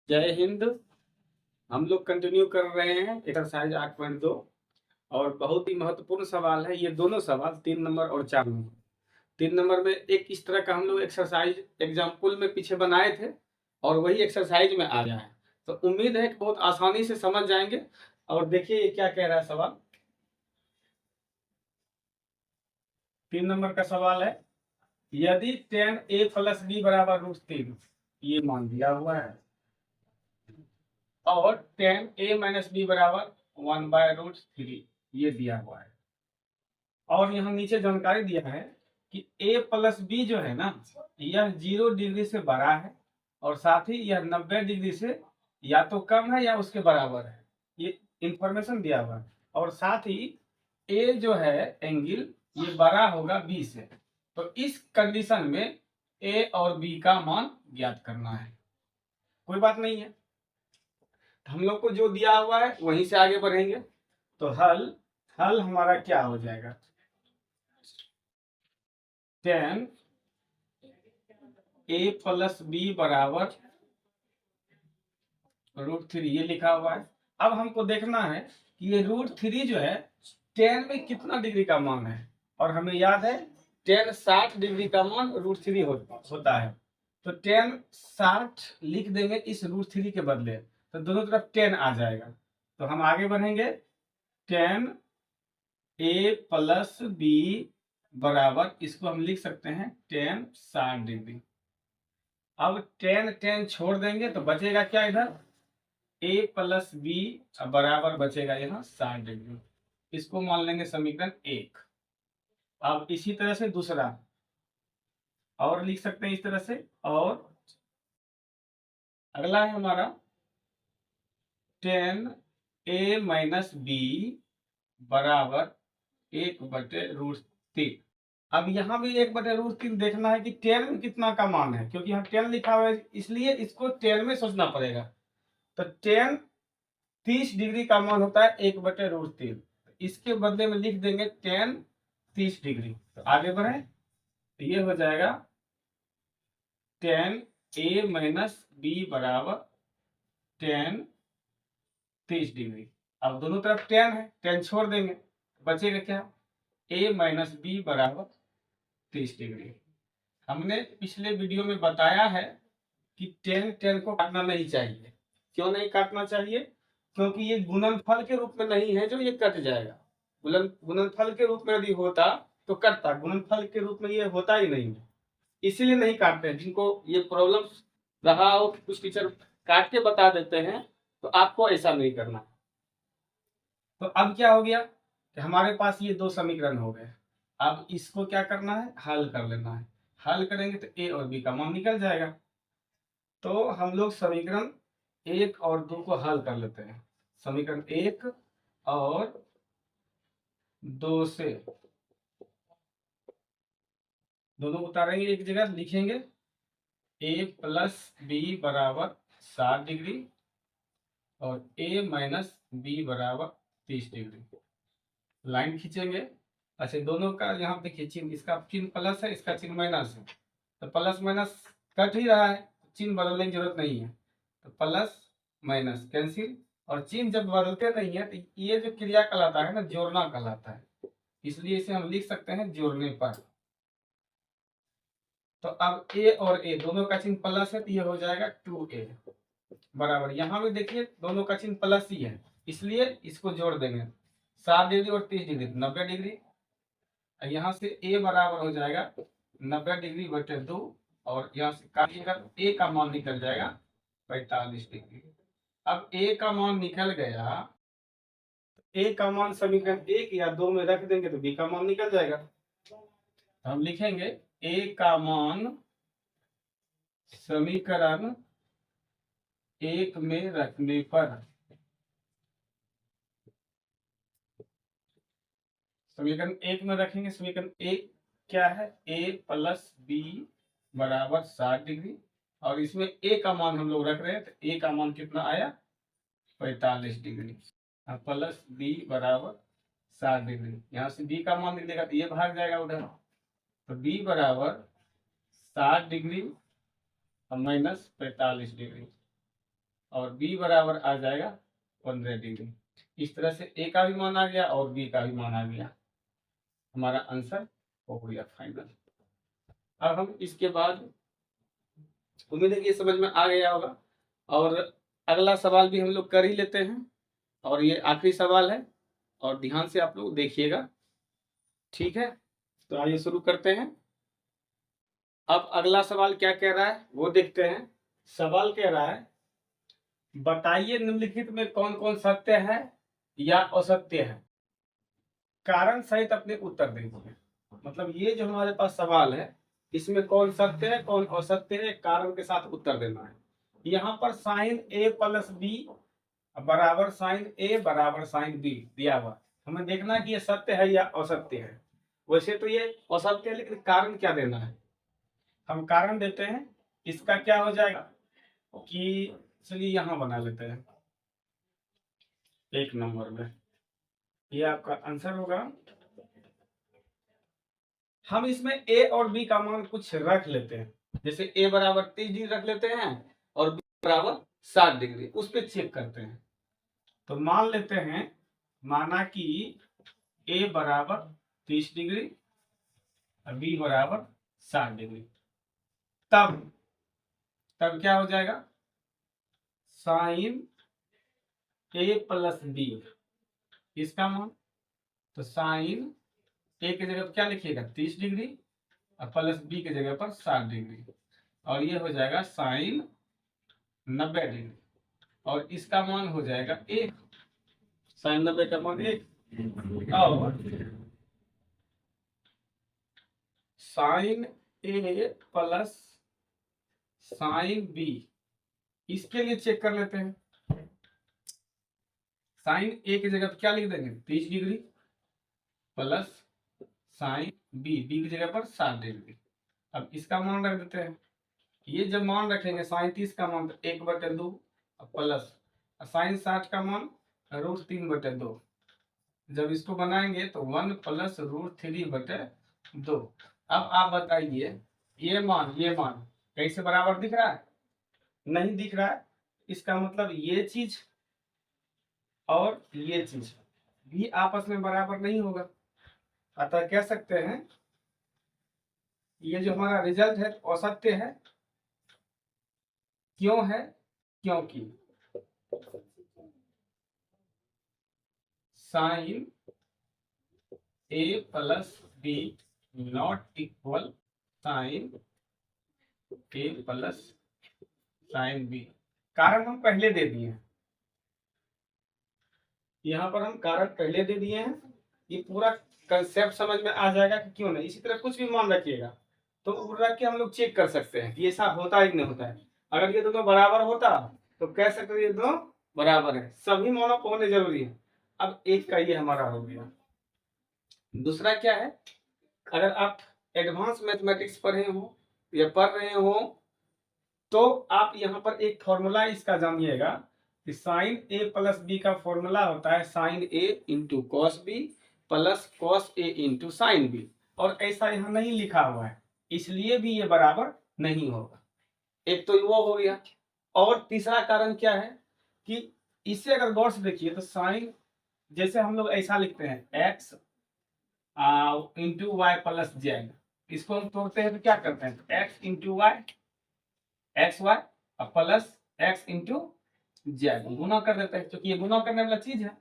जय हिंद। हम लोग कंटिन्यू कर रहे हैं एक्सरसाइज 8.2 और बहुत ही महत्वपूर्ण सवाल है ये दोनों सवाल 3 नंबर और 4 नंबर। 3 नंबर में एक इस तरह का हम लोग एक्सरसाइज एग्जाम्पल में पीछे बनाए थे और वही एक्सरसाइज में आ गया है, तो उम्मीद है कि बहुत आसानी से समझ जाएंगे। और देखिए ये क्या कह रहा है सवाल। 3 नंबर का सवाल है, यदि tan a प्लस बी बराबर √3 ये मान दिया हुआ है और tan a माइनस बी बराबर 1/√3 ये दिया हुआ है, और यहाँ नीचे जानकारी दिया है कि a प्लस बी जो है ना यह 0 डिग्री से बड़ा है और साथ ही यह 90 डिग्री से या तो कम है या उसके बराबर है, ये इंफॉर्मेशन दिया हुआ है। और साथ ही a जो है एंगल ये बड़ा होगा b से, तो इस कंडीशन में a और b का मान ज्ञात करना है। कोई बात नहीं है, हम लोग को जो दिया हुआ है वहीं से आगे बढ़ेंगे। तो हल हल हमारा क्या हो जाएगा, tan a प्लस बी बराबर √3 ये लिखा हुआ है। अब हमको देखना है कि ये √3 जो है tan में कितना डिग्री का मान है, और हमें याद है tan 60 डिग्री का मान √3 होता है, तो tan 60 लिख देंगे इस √3 के बदले, तो दोनों तरफ tan आ जाएगा। तो हम आगे बढ़ेंगे, tan a प्लस बी बराबर इसको हम लिख सकते हैं tan 60 डिग्री। अब tan छोड़ देंगे तो बचेगा क्या, इधर a प्लस बी बराबर बचेगा यहाँ 60 डिग्री। इसको मान लेंगे समीकरण 1। अब इसी तरह से दूसरा और लिख सकते हैं इस तरह से, और अगला है हमारा tan a माइनस बी बराबर 1/√3। अब यहाँ भी 1/√3 देखना है कि tan में कितना का मान है, क्योंकि यहाँ tan लिखा हुआ है इसलिए इसको tan में सोचना पड़ेगा। तो tan 30 डिग्री का मान होता है 1/√3, इसके बदले में लिख देंगे tan 30 डिग्री। तो आगे बढ़े तो ये हो जाएगा tan a माइनस बी बराबर tan 30 डिग्री। अब दोनों तरफ tan है, tan छोड़ देंगे बचेगा क्या, a माइनस बी बराबर 30 डिग्री। हमने पिछले वीडियो में बताया है कि tan को काटना नहीं चाहिए। क्यों नहीं काटना चाहिए, क्योंकि ये गुणनफल के रूप में नहीं है जो ये कट जाएगा। गुणनफल के रूप में यदि होता तो कटता, गुणनफल के रूप में ये होता ही नहीं है, इसीलिए नहीं काटते हैं। जिनको ये प्रॉब्लम रहा हो कि कुछ टीचर काट के बता देते हैं, तो आपको ऐसा नहीं करना। तो अब क्या हो गया कि हमारे पास ये दो समीकरण हो गए। अब इसको क्या करना है, हल कर लेना है। हल करेंगे तो a और b का मान निकल जाएगा। तो हम लोग समीकरण 1 और 2 को हल कर लेते हैं। समीकरण 1 और 2 से दोनों उतारेंगे, एक जगह लिखेंगे a प्लस बी बराबर 60 डिग्री और a माइनस बी बराबर 30 डिग्री। लाइन खींचेंगे। अच्छा, दोनों का यहाँ देखिए चिन्ह, इसका चिन्ह प्लस है, इसका चिन्ह माइनस है, तो प्लस माइनस कट ही रहा है, चिन्ह बदलने की जरूरत नहीं है। तो प्लस माइनस कैंसिल, और चिन्ह जब बदलते नहीं है तो ये जो क्रिया कहलाता है ना, जोड़ना कहलाता है, इसलिए इसे हम लिख सकते हैं जोड़ने पर। तो अब a और a दोनों का चिन्ह प्लस है, तो ये हो जाएगा 2a बराबर, यहाँ भी देखिए दोनों का चिन्ह प्लस ही है, इसलिए इसको जोड़ देंगे 60 डिग्री और 30 डिग्री 90 डिग्री। यहाँ से a बराबर हो जाएगा 90 डिग्री बटे 2, और यहाँ से काटिएगा तो a का मान निकल जाएगा 45 डिग्री। अब a का मान निकल गया, a का मान समीकरण 1 या 2 में रख देंगे तो b का मान निकल जाएगा। तो हम लिखेंगे a का मान समीकरण 1 में रखने पर, समीकरण 1 में रखेंगे, समीकरण 1 क्या है, a प्लस बी बराबर 60 डिग्री, और इसमें a का मान हम लोग रख रहे हैं, तो a का मान कितना आया 45 डिग्री, प्लस बी बराबर 60 डिग्री। यहाँ से b का मान निकलेगा तो ये भाग जाएगा उधर, तो b बराबर 60 डिग्री और माइनस 45 डिग्री। और बी बराबर आ जाएगा 15 डिग्री। इस तरह से ए का भी मान आ गया और बी का भी मान आ गया। हमारा आंसर हो गया फाइनल। अब हम इसके बाद उम्मीद है कि ये समझ में आ गया होगा, और अगला सवाल भी हम लोग कर ही लेते हैं, और ये आखिरी सवाल है, और ध्यान से आप लोग देखिएगा, ठीक है। तो आइए शुरू करते हैं। अब अगला सवाल क्या कह रहा है वो देखते हैं। सवाल कह रहा है, बताइए निम्नलिखित में कौन कौन सत्य है या असत्य है, कारण सहित अपने उत्तर दीजिए। मतलब ये जो हमारे पास सवाल है, इसमें कौन सत्य है कौन असत्य है, कारण के साथ उत्तर देना है। यहाँ पर साइन ए प्लस बी बराबर साइन ए बराबर साइन बी दिया हुआ, हमें देखना है कि ये सत्य है या असत्य है। वैसे तो ये असत्य है, लेकिन कारण क्या देना है, हम कारण देते हैं। इसका क्या हो जाएगा कि चलिए यहाँ बना लेते हैं 1 नंबर में, ये आपका आंसर होगा। हम इसमें ए और बी का मान कुछ रख लेते हैं, जैसे ए बराबर 30 डिग्री रख लेते हैं और बी बराबर 60 डिग्री, उस पर चेक करते हैं। तो मान लेते हैं, माना कि ए बराबर 30 डिग्री और बी बराबर 60 डिग्री, तब क्या हो जाएगा, साइन ए प्लस बी, इसका मान, तो साइन ए की जगह पर क्या लिखिएगा 30 डिग्री और प्लस बी की जगह पर 60 डिग्री, और ये हो जाएगा साइन 90 डिग्री, और इसका मान हो जाएगा 1, साइन 90 का मान 1, और साइन ए प्लस साइन बी, इसके लिए चेक कर लेते हैं। साइन ए की जगह पर क्या लिख देंगे 30 डिग्री प्लस साइन बी की जगह पर 60 डिग्री। अब इसका मान रख देते हैं, ये जब मान रखेंगे साइन 30 का मान तो 1/2 प्लस साइन 60 का मान √3/2, जब इसको बनाएंगे तो 1 प्लस √3/2। अब आप बताइए, ये मान कैसे बराबर दिख रहा है, नहीं दिख रहा है। इसका मतलब ये चीज और ये चीज भी आपस में बराबर नहीं होगा, अतः कह सकते हैं ये जो हमारा रिजल्ट है असत्य है। क्यों है, क्योंकि sine A plus b not equal sine A plus sine b. कारण हम पहले दे दिए हैं, यहाँ पर हम कारण पहले दे दिए हैं, ये पूरा कंसेप्ट समझ में आ जाएगा कि क्यों नहीं। इसी तरह कुछ भी मान रखिएगा तो रख के हम लोग चेक कर सकते हैं कि ये ऐसा होता है कि नहीं होता है। अगर ये दोनों बराबर होता तो कह सकते हैं ये दोनों बराबर है, सभी मानों को होने जरूरी है। अब एक का ये हमारा हो गया। दूसरा क्या है, अगर आप एडवांस मैथमेटिक्स पढ़े हो या पढ़ रहे हो तो आप यहाँ पर एक फॉर्मूला इसका जानिएगा कि साइन ए प्लस बी का फॉर्मूला होता है sine A into cos B plus cos A into sine B, और ऐसा यहाँ नहीं लिखा हुआ है, इसलिए भी ये बराबर नहीं होगा। एक तो वो हो गया, और तीसरा कारण क्या है कि इसे अगर गौर से देखिए तो साइन, जैसे हम लोग ऐसा लिखते हैं x into Y plus Z, इसको हम तोड़ते हैं तो क्या करते हैं x into Y X Y plus x into Z, गुना कर देते हैं, क्योंकि ये गुना करने वाला चीज है।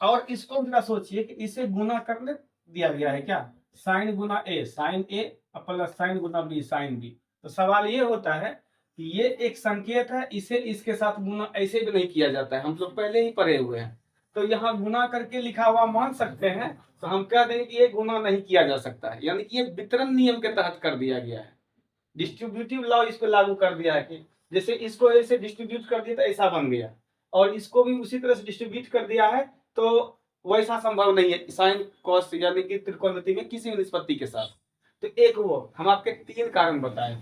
और इसको जरा सोचिए कि इसे गुना करने दिया गया है क्या, साइन गुना ए साइन ए प्लस साइन गुना बी साइन बी। तो सवाल ये होता है कि ये एक संकेत है, इसे इसके साथ गुना ऐसे भी नहीं किया जाता है, हम लोग पहले ही पढ़े हुए हैं। तो यहाँ गुना करके लिखा हुआ मान सकते हैं, तो हम कह देंगे कि ये गुना नहीं किया जा सकता है, यानी कि ये वितरण नियम के तहत कर दिया गया है। डिस्ट्रीब्यूटिव लॉ इस पे लागू कर दिया है कि जैसे इसको ऐसे डिस्ट्रीब्यूट कर दिया तो ऐसा बन गया, और इसको भी उसी तरह से डिस्ट्रीब्यूट कर दिया है, तो वैसा संभव नहीं है साइन कॉस, यानी कि त्रिकोणमिति में किसी भी निष्पत्ति के साथ। तो एक वो हम आपके 3 कारण बताए,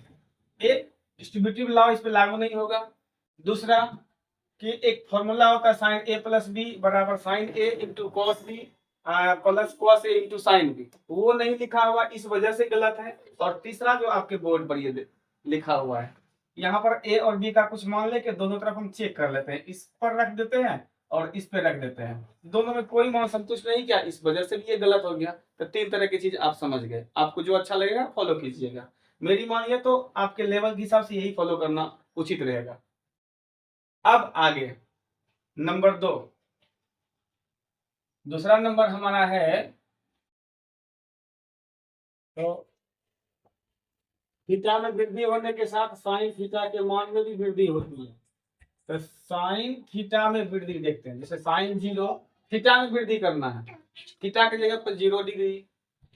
एक डिस्ट्रीब्यूटिव लॉ इस पे लागू नहीं होगा, दूसरा कि एक फॉर्मूला होता है साइन ए प्लस बी बराबर sine A into cos B plus cos A into sine B, वो नहीं लिखा हुआ, इस वजह से गलत है। और तीसरा जो आपके बोर्ड पर ये लिखा हुआ है यहाँ पर ए और बी का कुछ मान लेके दोनों तरफ हम चेक कर लेते हैं, इस पर रख देते हैं और इस पे रख देते हैं, दोनों में कोई मान संतुष्ट नहीं किया, इस वजह से भी ये गलत हो गया। तो 3 तरह की चीज आप समझ गए, आपको जो अच्छा लगेगा फॉलो कीजिएगा, मेरी मानिए तो आपके लेवल के हिसाब से यही फॉलो करना उचित रहेगा। अब आगे नंबर 2, दूसरा नंबर हमारा है, तो थीटा में वृद्धि होने के साथ साइन थीटा के मान में भी वृद्धि होती है। तो साइन थीटा में वृद्धि देखते हैं, जैसे साइन 0, थीटा में वृद्धि करना है, थीटा की जगह पर 0 degree,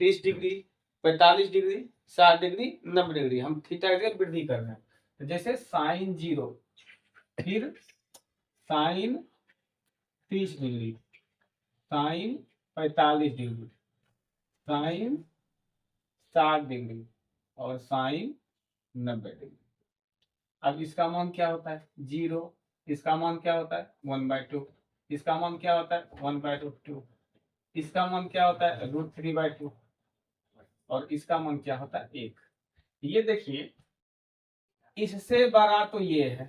30 degree, 45 degree, 60 degree, 90 degree, हम थीटा की जगह वृद्धि कर रहे हैं। तो जैसे साइन 0, फिर sine 30 degree, sine 45 degree, sine 60 degree और साइन 90 डिग्री। अब इसका मान क्या होता है 0, इसका मान क्या होता है 1/2, इसका मान क्या होता है 1/2, इसका मान क्या होता है √3/2 और इसका मान क्या होता है 1। ये देखिए, इससे बड़ा तो ये है,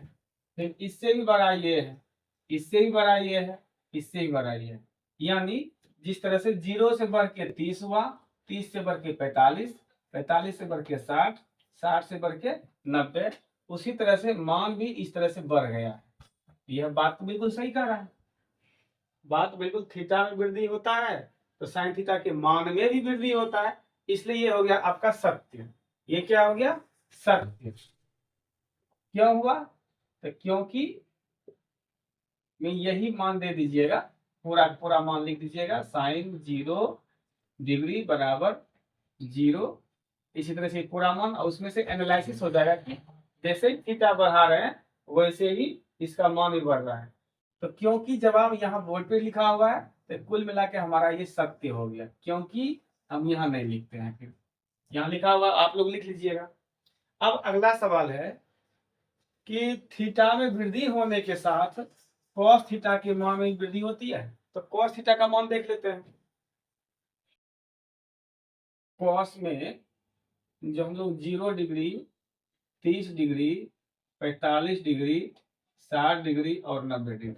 फिर इससे भी बड़ा ये है, इससे भी बड़ा ये है, इससे भी बड़ा ये है। यानी जिस तरह से 0 से बढ़ के 30 हुआ, 30 से बढ़ के 45, 45 से बढ़ के 60, 60 से बढ़ के 90, उसी तरह से मान भी इस तरह से बढ़ गया है। यह बात तो बिल्कुल सही कह रहा है, बात बिल्कुल, थीटा में वृद्धि होता है तो साइन थीटा के मान में भी वृद्धि होता है, इसलिए ये हो गया आपका सत्य। ये क्या हो गया सत्य। क्यों हुआ, तो क्योंकि में यही मान दे दीजिएगा, पूरा पूरा मान लिख दीजिएगा, साइन 0 डिग्री बराबर 0, इसी तरह से पूरा मान, और उसमें से एनालिसिस हो जाएगा कि जैसे थीटा बढ़ा रहे हैं वैसे ही इसका मान भी बढ़ रहा है। तो क्योंकि जवाब यहाँ बोर्ड पे लिखा हुआ है तो कुल मिला के हमारा ये सत्य हो गया, क्योंकि हम यहाँ नहीं लिखते हैं, फिर यहाँ लिखा हुआ आप लोग लिख लीजिएगा। अब अगला सवाल है कि थीटा में वृद्धि होने के साथ कॉस थीटा के मान में वृद्धि होती है, तो कॉस थीटा का मान देख लेते हैं। कॉस में जो हम लोग 0 डिग्री, 30 डिग्री, 45 डिग्री, 60 डिग्री और 90 डिग्री,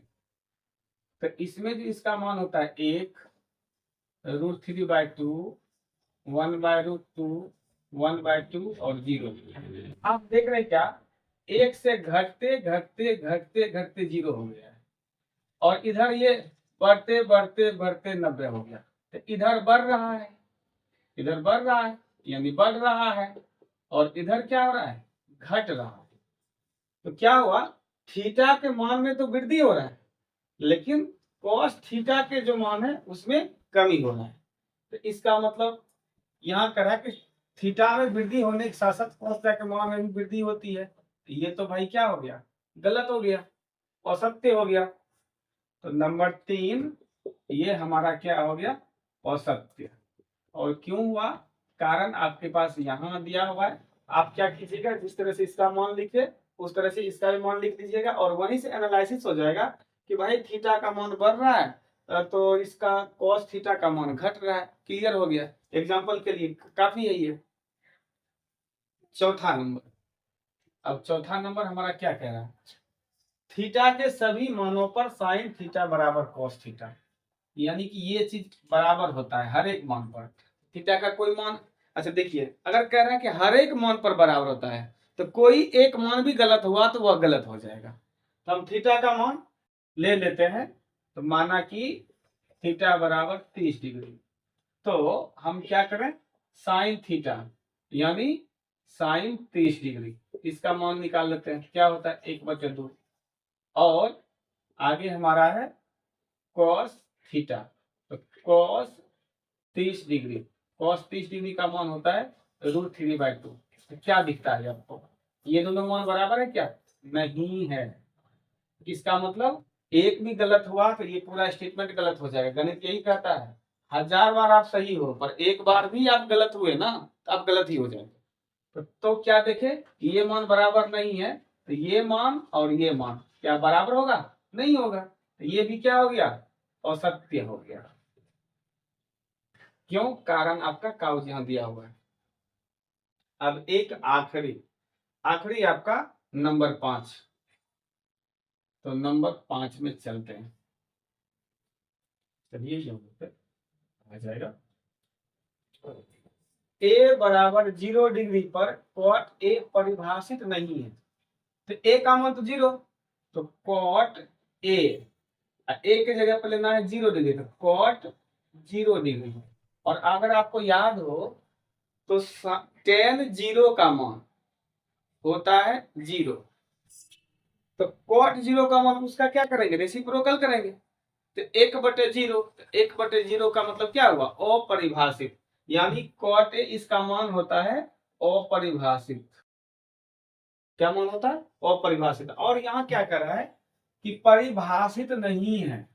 तो इसमें जो इसका मान होता है 1, √3/2, 1/√2, 1/2 और 0। आप देख रहे हैं क्या, 1 से घटते घटते घटते घटते 0 हो गया है, और इधर ये बढ़ते बढ़ते बढ़ते 90 हो गया, तो इधर बढ़ रहा है, इधर बढ़ रहा है, यानी बढ़ रहा है, और इधर क्या हो रहा है घट रहा है। तो क्या हुआ, थीटा के मान में तो वृद्धि हो रहा है, लेकिन कॉस थीटा के जो मान है उसमें कमी हो रहा है। तो इसका मतलब यहाँ करा कि थीटा में वृद्धि होने के साथ साथ कॉस थीटा के मान में भी वृद्धि होती है, तो ये तो भाई क्या हो गया, गलत हो गया, असत्य हो गया। तो नंबर 3 ये हमारा क्या हो गया असत्य। और क्यों हुआ, कारण आपके पास यहाँ दिया हुआ है, आप क्या कीजिएगा, जिस तरह से इसका मान लिखे उस तरह से इसका भी मान लिख दीजिएगा, और वहीं से एनालिसिस हो जाएगा कि भाई थीटा का मान बढ़ रहा है तो इसका कॉस थीटा का मान घट रहा है। क्लियर हो गया, एग्जाम्पल के लिए काफी है ये। चौथा नंबर, अब चौथा नंबर हमारा क्या कह रहा है, थीटा के सभी मानों पर साइन थीटा बराबर कॉस थीटा, यानी कि ये चीज बराबर होता है हर एक मान पर, थीटा का कोई मान, अच्छा देखिए अगर कह रहे हैं कि हर एक मान पर बराबर होता है तो कोई एक मान भी गलत हुआ तो वह गलत हो जाएगा। तो हम थीटा का मान ले लेते हैं, तो माना कि थीटा बराबर 30 डिग्री, तो हम क्या करें साइन थीटा यानी साइन 30 डिग्री, इसका मान निकाल लेते हैं, क्या होता है 1/2, और आगे हमारा है कॉस थीटा, तो कॉस 30 डिग्री, कॉस 30 डिग्री का मान होता है √3/2। तो क्या दिखता है आपको, ये दोनों मान बराबर है क्या, नहीं है। इसका मतलब एक भी गलत हुआ तो ये पूरा स्टेटमेंट गलत हो जाएगा, गणित यही कहता है 1000 बार आप सही हो पर एक बार भी आप गलत हुए ना तो आप गलत ही हो जाएंगे। तो क्या देखे, ये मान बराबर नहीं है, तो ये मान और ये मान क्या बराबर होगा, नहीं होगा, तो ये भी क्या हो गया असत्य हो गया। क्यों, कारण आपका कागज यहाँ दिया हुआ है। अब एक आखिरी आपका नंबर 5। तो नंबर 5 में चलते हैं। चलिए यहाँ पे आ जाएगा। ए बराबर 0 डिग्री पर कॉट ए परिभाषित नहीं है। तो ए का मान तो 0, तो कॉट ए, ए की जगह पर लेना है 0 डिग्री, तो कॉट 0 डिग्री। और अगर आपको याद हो तो टेन 0 का मान होता है 0, तो कॉट 0 का मान उसका क्या करेंगे, रेसिप्रोकल करेंगे। तो 1/0, तो 1/0 का मतलब क्या हुआ, अपरिभाषित, यानी कॉट ए इसका मान होता है अपरिभाषित। क्या मान होता है, अपरिभाषित। और यहाँ क्या कर रहा है कि परिभाषित नहीं है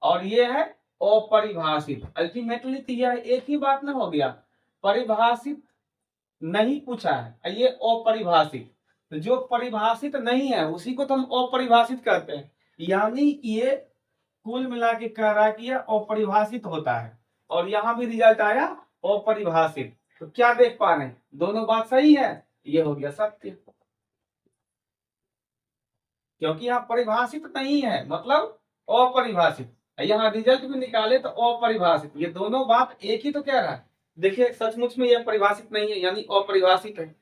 और ये है अपरिभाषित। अल्टीमेटली तो यह एक ही बात ना हो गया, परिभाषित नहीं पूछा है, ये अपरिभाषित। तो जो परिभाषित नहीं है उसी को तो हम अपरिभाषित कहते हैं। यानी कि ये कुल मिला के कह रहा है कि यह अपरिभाषित होता है, और यहाँ भी रिजल्ट आया अपरिभाषित। तो क्या देख पा रहे हैं, दोनों बात सही है, ये हो गया सत्य। क्योंकि यहाँ परिभाषित नहीं है मतलब अपरिभाषित, यहाँ रिजल्ट भी निकाले तो अपरिभाषित, ये दोनों बात एक ही तो कह रहा है। देखिए सचमुच में यह परिभाषित नहीं है यानी अपरिभाषित है,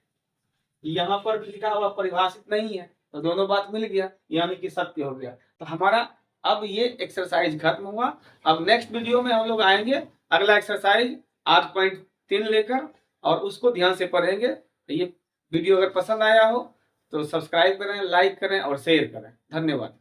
यहाँ पर भी लिखा हुआ परिभाषित नहीं है, तो दोनों बात मिल गया यानी कि सत्य हो गया। तो हमारा अब ये एक्सरसाइज खत्म हुआ। अब नेक्स्ट वीडियो में हम लोग आएंगे अगला एक्सरसाइज 8.3 लेकर, और उसको ध्यान से पढ़ेंगे। तो ये वीडियो अगर पसंद आया हो तो सब्सक्राइब करें, लाइक करें और शेयर करें। धन्यवाद।